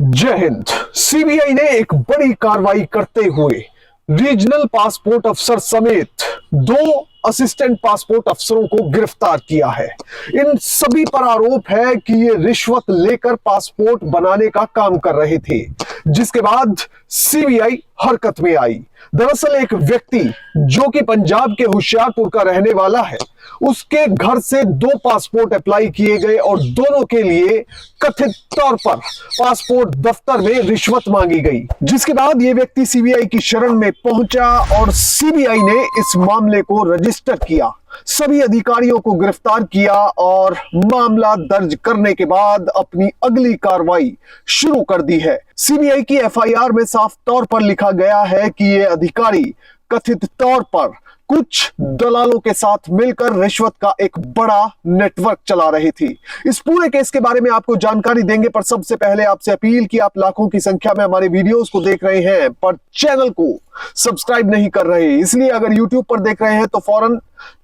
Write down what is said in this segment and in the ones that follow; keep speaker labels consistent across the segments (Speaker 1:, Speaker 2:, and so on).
Speaker 1: जय हिंद। सीबीआई ने एक बड़ी कार्रवाई करते हुए रीजनल पासपोर्ट अफसर समेत 2 असिस्टेंट पासपोर्ट अफसरों को गिरफ्तार किया है। इन सभी पर आरोप है कि ये रिश्वत लेकर पासपोर्ट बनाने का काम कर रहे थे, जिसके बाद सीबीआई हरकत में आई। दरअसल एक व्यक्ति जो कि पंजाब के होशियारपुर का रहने वाला है, उसके घर से 2 पासपोर्ट अप्लाई किए गए और दोनों के लिए कथित तौर पर पासपोर्ट दफ्तर में रिश्वत मांगी गई, जिसके बाद ये व्यक्ति सीबीआई की शरण में पहुंचा और सीबीआई ने इस मामले को रजिस्टर किया, सभी अधिकारियों को गिरफ्तार किया और मामला दर्ज करने के बाद अपनी अगली कार्रवाई शुरू कर दी है। सीबीआई की एफआईआर में साफ तौर पर लिखा गया है कि ये अधिकारी कथित तौर पर कुछ दलालों के साथ मिलकर रिश्वत का एक बड़ा नेटवर्क चला रही थी। इस पूरे केस के बारे में आपको जानकारी देंगे, पर सबसे पहले आपसे अपील कि आप लाखों की संख्या में हमारे वीडियोस को देख रहे हैं पर चैनल को सब्सक्राइब नहीं कर रहे, इसलिए अगर यूट्यूब पर देख रहे हैं तो फौरन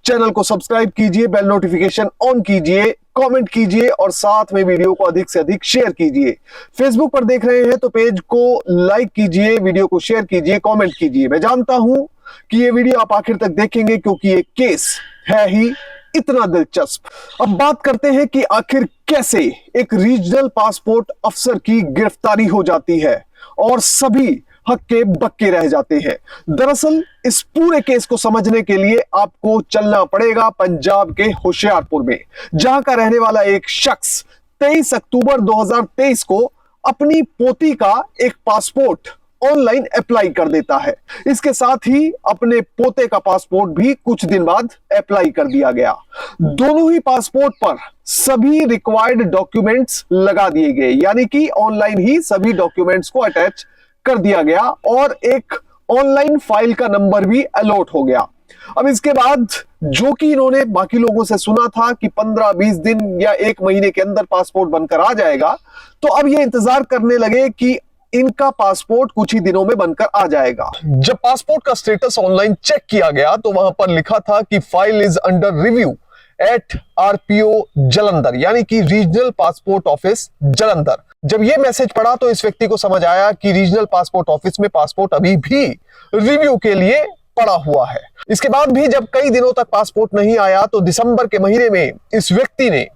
Speaker 1: चैनल को सब्सक्राइब कीजिए, बेल नोटिफिकेशन ऑन कीजिए, कमेंट कीजिए और साथ में वीडियो को अधिक से अधिक शेयर कीजिए। फेसबुक पर देख रहे हैं तो पेज को लाइक कीजिए, वीडियो को शेयर कीजिए, कमेंट कीजिए। मैं जानता हूं कि ये वीडियो आप आखिर तक देखेंगे क्योंकि ये केस है ही इतना दिलचस्प। अब बात करते हैं कि आखिर कैसे एक रीजनल पासपोर्ट अफसर की गिरफ्तारी हो जाती है और सभी हक्के बक्के रह जाते हैं। दरअसल इस पूरे केस को समझने के लिए आपको चलना पड़ेगा पंजाब के होशियारपुर में, जहां का रहने वाला एक शख्स 23 अक्टूबर 2023 को अपनी पोती का एक पासपोर्ट ऑनलाइन अप्लाई कर देता है। इसके साथ ही अपने पोते का पासपोर्ट भी कुछ दिन बाद अप्लाई कर दिया गया। दोनों ही पासपोर्ट पर सभी रिक्वायर्ड डॉक्यूमेंट्स लगा दिए गए, यानी कि ऑनलाइन ही सभी डॉक्यूमेंट्स को अटैच कर दिया गया और एक ऑनलाइन फाइल का नंबर भी अलॉट हो गया। अब इसके बाद जो कि इन्होंने बाकी लोगों से सुना था कि 15-20 दिन या 1 महीने के अंदर पासपोर्ट बनकर आ जाएगा, तो अब ये इंतजार करने लगे कि इनका पासपोर्ट कुछ ही दिनों में बनकर आ जाएगा। जब पासपोर्ट का स्टेटस ऑनलाइन चेक किया गया तो वहां पर लिखा था कि file is under review at RPO Jalandhar, यानी कि रीजनल पासपोर्ट ऑफिस जलंधर। जब यह मैसेज पढ़ा तो इस व्यक्ति को समझ आया कि रीजनल पासपोर्ट ऑफिस में पासपोर्ट अभी भी रिव्यू के लिए पड़ा हुआ है। इसके बाद भी जब कई दिनों तक पासपोर्ट नहीं आया तो दिसंबर के महीने में इस व्यक्ति ने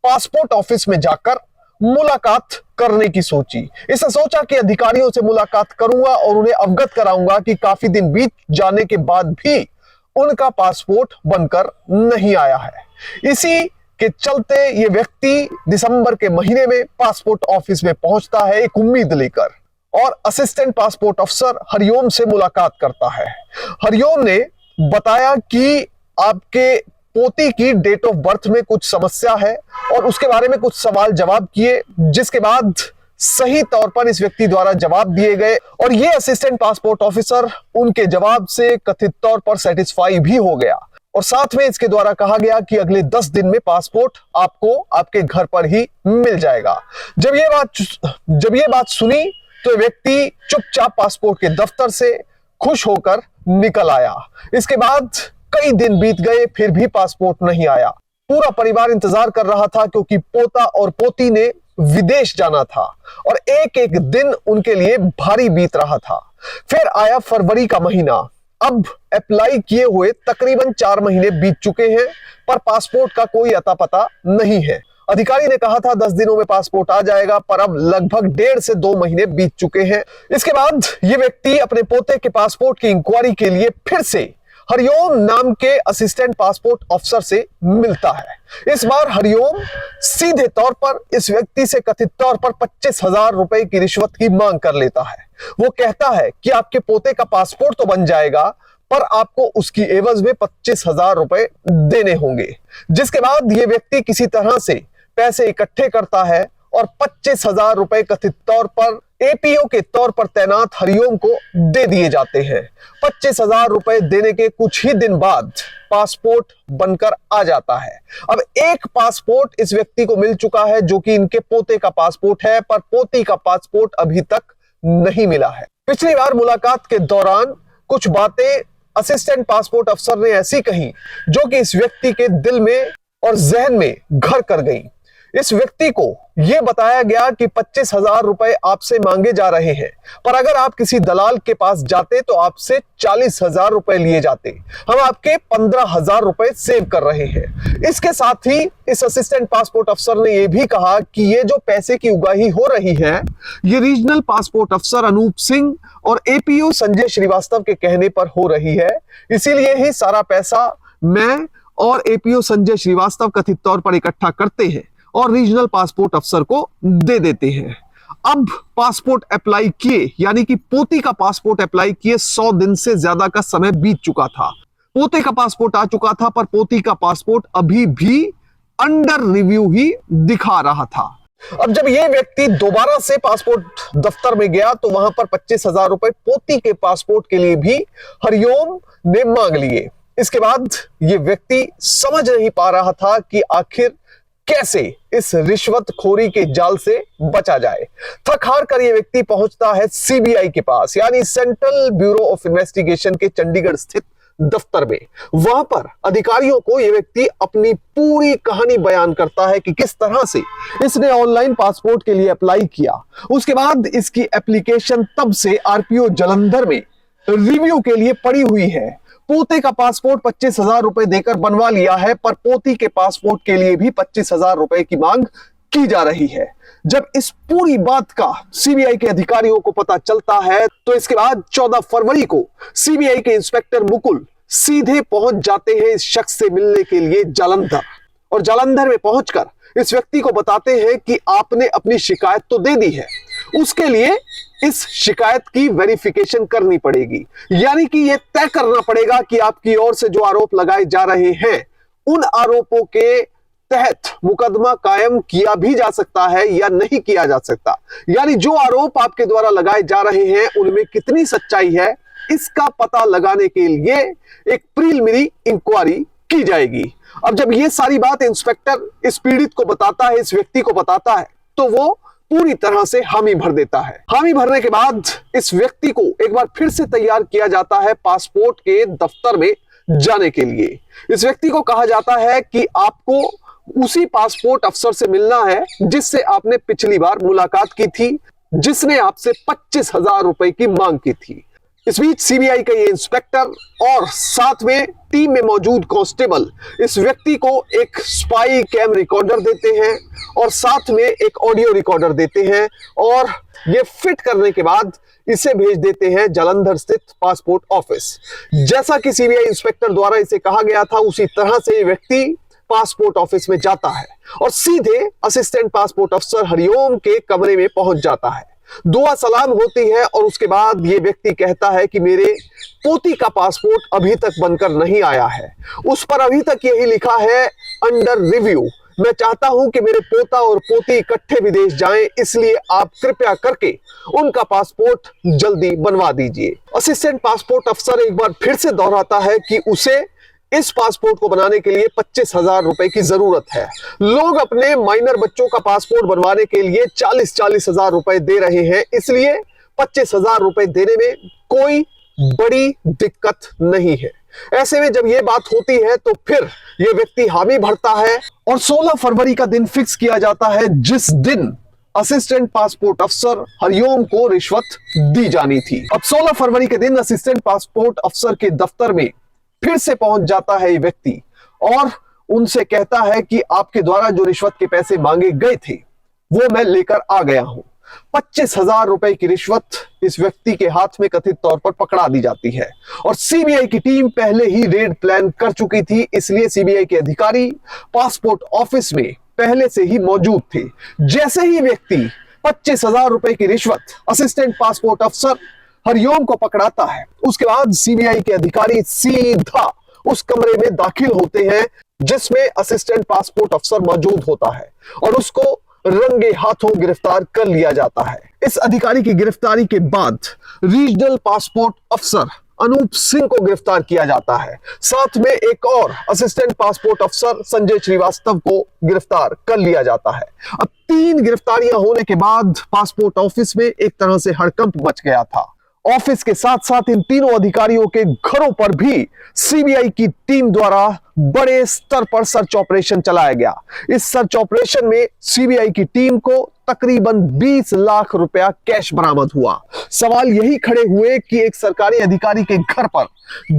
Speaker 1: पासपोर्ट ऑफिस में जाकर मुलाकात करने की सोची। इसने सोचा कि अधिकारियों से मुलाकात करूंगा और उन्हें अवगत कराऊंगा कि काफी दिन बीत जाने के बाद भी उनका पासपोर्ट बनकर नहीं आया है। इसी के चलते ये व्यक्ति दिसंबर के महीने में पासपोर्ट ऑफिस में पहुंचता है एक उम्मीद लेकर और असिस्टेंट पासपोर्ट अफसर हरिओम से मुलाकात करता है। हरिओम ने बताया कि आपके पोती की डेट ऑफ बर्थ में कुछ समस्या है और उसके बारे में कुछ सवाल जवाब किए, जिसके बाद सही तौर पर इस व्यक्ति द्वारा जवाब दिए गए और ये असिस्टेंट पासपोर्ट ऑफिसर उनके जवाब से कथित तौर पर सेटिस्फाई भी हो गया और साथ में इसके द्वारा कहा गया कि अगले 10 दिन में पासपोर्ट आपको आपके घर पर ही मिल जाएगा। जब ये बात सुनी तो व्यक्ति चुपचाप पासपोर्ट के दफ्तर से खुश होकर निकल आया। इसके बाद कई दिन बीत गए, फिर भी पासपोर्ट नहीं आया। पूरा परिवार इंतजार कर रहा था क्योंकि पोता और पोती ने विदेश जाना था और एक एक दिन उनके लिए भारी बीत रहा था। फिर आया फरवरी का महीना। अब अप्लाई किए हुए तकरीबन 4 महीने बीत चुके हैं पर पासपोर्ट का कोई अता पता नहीं है। अधिकारी ने कहा था 10 दिनों में पासपोर्ट आ जाएगा, पर अब लगभग 1.5 से 2 महीने बीत चुके हैं। इसके बाद ये व्यक्ति अपने पोते के पासपोर्ट की इंक्वायरी के लिए फिर से हरिओम नाम के असिस्टेंट पासपोर्ट अफसर से मिलता है। इस बार हरिओम सीधे तौर पर इस व्यक्ति से कथित तौर पर 25,000 रुपए की रिश्वत की मांग कर लेता है। वो कहता है कि आपके पोते का पासपोर्ट तो बन जाएगा पर आपको उसकी एवज में 25,000 रुपए देने होंगे, जिसके बाद ये व्यक्ति किसी तरह से पैसे इकट्ठे करता है और 25,000 रुपए कथित तौर पर एपीओ के तौर पर तैनात हरिओम को दे दिए जाते हैं। 25,000 रुपए देने के कुछ ही दिन बाद पासपोर्ट बनकर आ जाता है। अब एक पासपोर्ट इस व्यक्ति को मिल चुका है जो कि इनके पोते का पासपोर्ट है, पर पोती का पासपोर्ट अभी तक नहीं मिला है। पिछली बार मुलाकात के दौरान कुछ बातें असिस्टेंट पासपोर्ट अफसर ने ऐसी कही जो कि इस व्यक्ति के दिल में और जहन में घर कर गई। इस व्यक्ति को यह बताया गया कि 25,000 रुपए आपसे मांगे जा रहे हैं, पर अगर आप किसी दलाल के पास जाते तो आपसे 40,000 रुपए लिए जाते। हम आपके 15,000 रुपए सेव कर रहे हैं। इसके साथ ही इस असिस्टेंट पासपोर्ट अफसर ने यह भी कहा कि ये जो पैसे की उगाही हो रही है, ये रीजनल पासपोर्ट अफसर अनूप सिंह और एपीओ संजय श्रीवास्तव के कहने पर हो रही है। इसीलिए ही सारा पैसा मैं और एपीओ संजय श्रीवास्तव कथित तौर पर इकट्ठा करते हैं और रीजनल पासपोर्ट अफसर को दे देते हैं। अब पासपोर्ट अप्लाई किए, यानी कि पोती का पासपोर्ट अप्लाई किए 100 दिन से ज्यादा का समय बीत चुका था। पोते का पासपोर्ट आ चुका था, पर पोती का पासपोर्ट अभी भी अंडर रिव्यू ही दिखा रहा था। अब जब यह व्यक्ति दोबारा से पासपोर्ट दफ्तर में गया तो वहां पर 25,000 रुपए पोती के पासपोर्ट के लिए भी हरिओम ने मांग लिए। इसके बाद यह व्यक्ति समझ नहीं पा रहा था कि आखिर कैसे इस रिश्वतखोरी के जाल से बचा जाए। थक हार कर यह व्यक्ति पहुंचता है सीबीआई के पास, यानी सेंट्रल ब्यूरो ऑफ इन्वेस्टिगेशन के चंडीगढ़ स्थित दफ्तर में। वहां पर अधिकारियों को यह व्यक्ति अपनी पूरी कहानी बयान करता है कि किस तरह से इसने ऑनलाइन पासपोर्ट के लिए अप्लाई किया। उसके बाद इसकी एप्लीकेशन तब से आरपीओ जालंधर में रिव्यू के लिए पड़ी हुई है। पोते का पासपोर्ट 25,000 रुपए देकर बनवा लिया है, पर पोती के पासपोर्ट के लिए भी 25,000 रुपए की मांग की जा रही है। जब इस पूरी बात का सीबीआई के अधिकारियों को पता चलता है तो इसके बाद 14 फरवरी को सीबीआई के इंस्पेक्टर मुकुल सीधे पहुंच जाते हैं इस शख्स से मिलने के लिए जालंधर, और जालंधर में पहुंचकर इस व्यक्ति को बताते हैं कि आपने अपनी शिकायत तो दे दी है, उसके लिए इस शिकायत की वेरिफिकेशन करनी पड़ेगी, यानी कि यह तय करना पड़ेगा कि आपकी ओर से जो आरोप लगाए जा रहे हैं उन आरोपों के तहत मुकदमा कायम किया भी जा सकता है या नहीं किया जा सकता। यानी जो आरोप आपके द्वारा लगाए जा रहे हैं उनमें कितनी सच्चाई है, इसका पता लगाने के लिए एक प्रीलिमिनरी इंक्वायरी की जाएगी। अब जब यह सारी बात इंस्पेक्टर इस पीड़ित को बताता है, इस व्यक्ति को बताता है, तो वो पूरी तरह से हामी भर देता है। हामी भरने के बाद इस व्यक्ति को एक बार फिर से तैयार किया जाता है पासपोर्ट के दफ्तर में जाने के लिए। इस व्यक्ति को कहा जाता है कि आपको उसी पासपोर्ट अफसर से मिलना है जिससे आपने पिछली बार मुलाकात की थी, जिसने आपसे 25,000 रुपए की मांग की थी। इस बीच सीबीआई का ये इंस्पेक्टर और साथ में टीम में मौजूद कांस्टेबल इस व्यक्ति को एक स्पाई कैम रिकॉर्डर देते हैं और साथ में एक ऑडियो रिकॉर्डर देते हैं, और ये फिट करने के बाद इसे भेज देते हैं जालंधर स्थित पासपोर्ट ऑफिस। जैसा कि सीबीआई इंस्पेक्टर द्वारा इसे कहा गया था, उसी तरह से ये व्यक्ति पासपोर्ट ऑफिस में जाता है और सीधे असिस्टेंट पासपोर्ट अफसर हरिओम के कमरे में पहुंच जाता है। दुआ सलाम होती है और उसके बाद ये व्यक्ति कहता है कि मेरे पोती का पासपोर्ट अभी तक बनकर नहीं आया है, उस पर अभी तक यही लिखा है अंडर रिव्यू। मैं चाहता हूं कि मेरे पोता और पोती इकट्ठे विदेश जाएं, इसलिए आप कृपया करके उनका पासपोर्ट जल्दी बनवा दीजिए। असिस्टेंट पासपोर्ट अफसर एक बार फिर से दोहराता है कि उसे इस पासपोर्ट को बनाने के लिए 25,000 रुपए की जरूरत है। लोग अपने माइनर बच्चों का पासपोर्ट बनवाने के लिए 40-40 हजार रुपए दे रहे हैं, इसलिए 25,000 रुपए देने में कोई बड़ी दिक्कत नहीं है। ऐसे में जब यह बात होती है तो फिर यह व्यक्ति हामी भरता है और 16 फरवरी का दिन फिक्स किया जाता है, जिस दिन असिस्टेंट पासपोर्ट अफसर हरिओम को रिश्वत दी जानी थी। अब 16 फरवरी के दिन असिस्टेंट पासपोर्ट अफसर के दफ्तर में फिर से पहुंच जाता है ये व्यक्ति और उनसे कहता है कि आपके द्वारा जो रिश्वत के पैसे मांगे गए थे वो मैं लेकर आ गया हूं। 25,000 रुपए की रिश्वत इस व्यक्ति के हाथ में कथित तौर पर पकड़ा दी जाती है और सीबीआई की टीम पहले ही रेड प्लान कर चुकी थी, इसलिए सीबीआई के अधिकारी पासपोर्ट ऑफिस में पहले से ही मौजूद थे। जैसे ही व्यक्ति 25,000 रुपए की रिश्वत असिस्टेंट पासपोर्ट अफसर हरिओम को पकड़ाता है, उसके बाद सीबीआई के अधिकारी सीधा उस कमरे में दाखिल होते हैं जिसमें असिस्टेंट पासपोर्ट अफसर मौजूद होता है और उसको रंगे हाथों गिरफ्तार कर लिया जाता है। इस अधिकारी की गिरफ्तारी के बाद रीजनल पासपोर्ट अफसर अनूप सिंह को गिरफ्तार किया जाता है, साथ में एक और असिस्टेंट पासपोर्ट अफसर संजय श्रीवास्तव को गिरफ्तार कर लिया जाता है। अब 3 गिरफ्तारियां होने के बाद पासपोर्ट ऑफिस में एक तरह से हड़कंप मच गया था ऑफिस के साथ साथ इन तीनों अधिकारियों के घरों पर भी सीबीआई की टीम द्वारा बड़े स्तर पर सर्च ऑपरेशन चलाया गया। इस सर्च ऑपरेशन में सीबीआई की टीम को तकरीबन 20 लाख रुपया कैश बरामद हुआ। सवाल यही खड़े हुए कि एक सरकारी अधिकारी के घर पर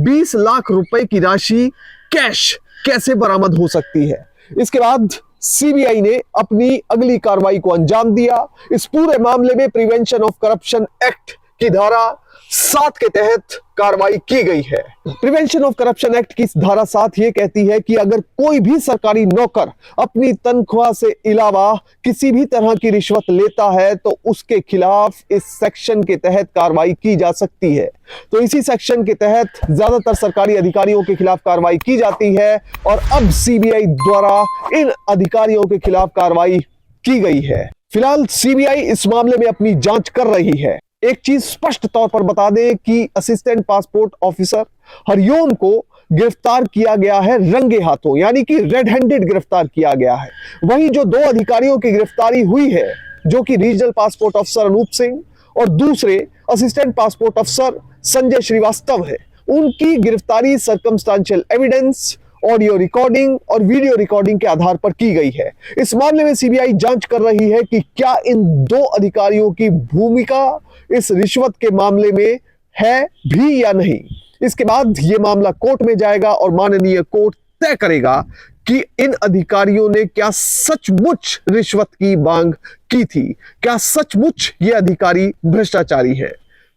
Speaker 1: 20 लाख रुपए की राशि कैश कैसे बरामद हो सकती है। इसके बाद सीबीआई ने अपनी अगली कार्रवाई को अंजाम दिया। इस पूरे मामले में प्रिवेंशन ऑफ करप्शन एक्ट की धारा 7 के तहत कार्रवाई की गई है। प्रिवेंशन ऑफ करप्शन एक्ट की धारा 7 यह कहती है कि अगर कोई भी सरकारी नौकर अपनी तनख्वाह से अलावा किसी भी तरह की रिश्वत लेता है तो उसके खिलाफ इस सेक्शन के तहत कार्रवाई की जा सकती है। तो इसी सेक्शन के तहत ज्यादातर सरकारी अधिकारियों के खिलाफ कार्रवाई की जाती है और अब सीबीआई द्वारा इन अधिकारियों के खिलाफ कार्रवाई की गई है। फिलहाल सीबीआई इस मामले में अपनी जांच कर रही है। एक चीज स्पष्ट तौर पर बता दें कि असिस्टेंट पासपोर्ट ऑफिसर हरिओम को गिरफ्तार किया गया है रंगे हाथों, यानी कि रेड हैंडेड गिरफ्तार किया गया है। वहीं जो 2 अधिकारियों की गिरफ्तारी हुई है, जो कि रीजनल पासपोर्ट अफसर अनूप सिंह और दूसरे असिस्टेंट पासपोर्ट अफसर संजय श्रीवास्तव है, उनकी गिरफ्तारी सर्कमस्टेंशियल एविडेंस, ऑडियो रिकॉर्डिंग और वीडियो रिकॉर्डिंग के आधार पर की गई है। इस मामले में सीबीआई जांच कर रही है कि क्या इन 2 अधिकारियों की भूमिका इस रिश्वत के मामले में है भी या नहीं। इसके बाद यह मामला कोर्ट में जाएगा और माननीय कोर्ट तय करेगा कि इन अधिकारियों ने क्या सचमुच रिश्वत की मांग की थी, क्या सचमुच ये अधिकारी भ्रष्टाचारी है।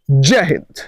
Speaker 1: जय हिंद।